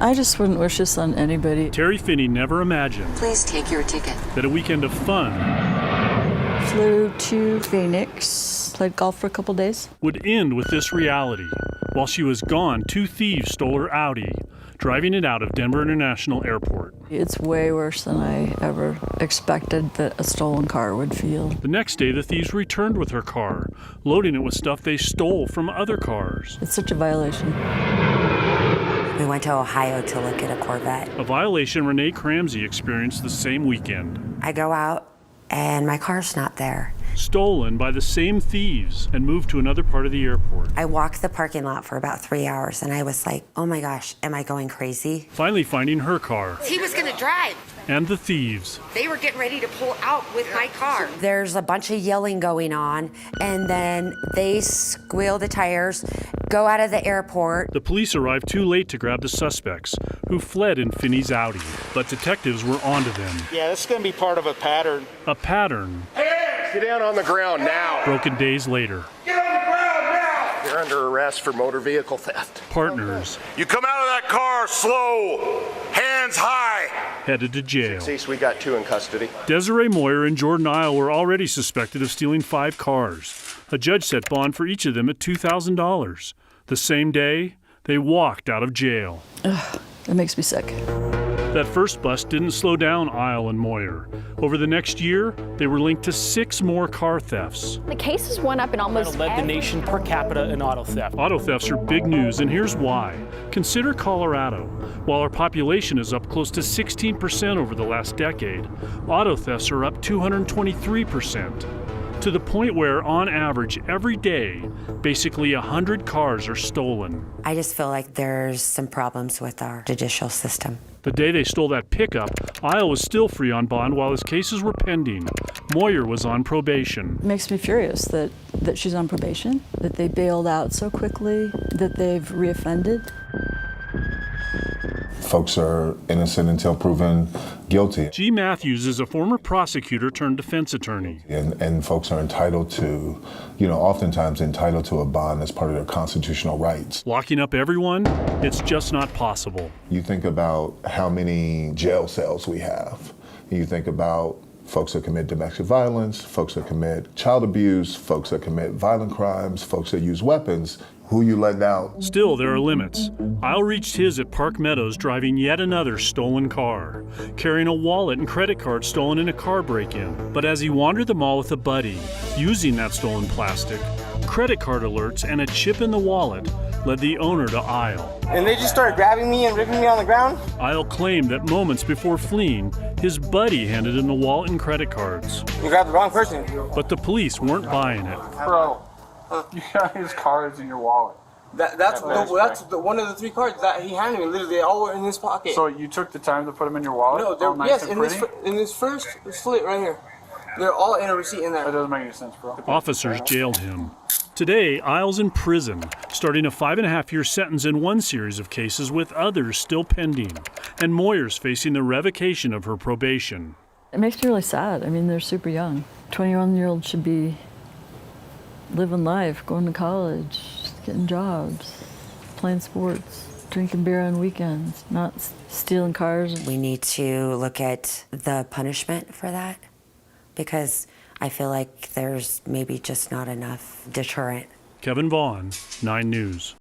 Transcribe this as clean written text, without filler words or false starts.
I just wouldn't wish this on anybody. Terry Finney never imagined Please take your ticket. that a weekend of fun Flew to Phoenix, played golf for a couple days. would end with this reality. While she was gone, 2 thieves stole her Audi, driving it out of Denver International Airport. It's way worse than I ever expected that a stolen car would feel. The next day, the thieves returned with her car, loading it with stuff they stole from other cars. It's such a violation. We went to Ohio to look at a Corvette. A violation Renee Cramsey experienced the same weekend. I go out and my car's not there. Stolen by the same thieves and moved to another part of the airport. I walked the parking lot for about 3 hours and I was like, oh my gosh, am I going crazy? Finally finding her car He was gonna drive. and the thieves. They were getting ready to pull out with my car. There's a bunch of yelling going on and then they squeal the tires, go out of the airport. The police arrived too late to grab the suspects, who fled in Finney's Audi, but detectives were onto them. Yeah, this is going to be part of a pattern. A pattern Get down on the ground now. broken days later. Get on the ground now. You're under arrest for motor vehicle theft. Partners You come out of that car slow, hands high. headed to jail. Cease, we got 2 in custody. Dezirae Moyer and Jordan Eull were already suspected of stealing 5 cars. A judge set bond for each of them at $2,000. The same day, they walked out of jail. It makes me sick. That first bust didn't slow down Eull and Moyer. Over the next year, they were linked to 6 more car thefts. The cases went up in almost led the nation per capita in auto theft. Auto thefts are big news, and here's why. Consider Colorado. While our population is up close to 16% over the last decade, auto thefts are up 223%. To the point where, on average, every day, basically 100 cars are stolen. I just feel like there's some problems with our judicial system. The day they stole that pickup, Eull was still free on bond while his cases were pending. Moyer was on probation. It makes me furious that she's on probation, that they bailed out so quickly, that they've reoffended. Folks are innocent until proven guilty. G. Matthews is a former prosecutor turned defense attorney. And folks are entitled to, oftentimes entitled to a bond as part of their constitutional rights. Locking up everyone, it's just not possible. You think about how many jail cells we have. You think about folks that commit domestic violence, folks that commit child abuse, folks that commit violent crimes, folks that use weapons. Who you letting out? Still, there are limits. Eull reached his at Park Meadows driving yet another stolen car, carrying a wallet and credit card stolen in a car break-in. But as he wandered the mall with a buddy, using that stolen plastic, credit card alerts and a chip in the wallet led the owner to Eull. And they just started grabbing me and ripping me on the ground. Eull claimed that moments before fleeing, his buddy handed him the wallet and credit cards. You grabbed the wrong person. But the police weren't buying it. Bro, you got his cards in your wallet. That's one of the 3 cards that he handed me. Literally, they all were in his pocket. So you took the time to put them in your wallet? No, all nice yes, and in this first slit right here. They're all in a receipt in there. That doesn't make any sense, bro. Officers jailed him. Today, Eill's in prison, starting a 5.5-year sentence in one series of cases with others still pending. And Moyer's facing the revocation of her probation. It makes me really sad. I mean, they're super young. 21-year-olds should be living life, going to college, getting jobs, playing sports, drinking beer on weekends, not stealing cars. We need to look at the punishment for that because I feel like there's maybe just not enough deterrent. Kevin Vaughn, 9 News.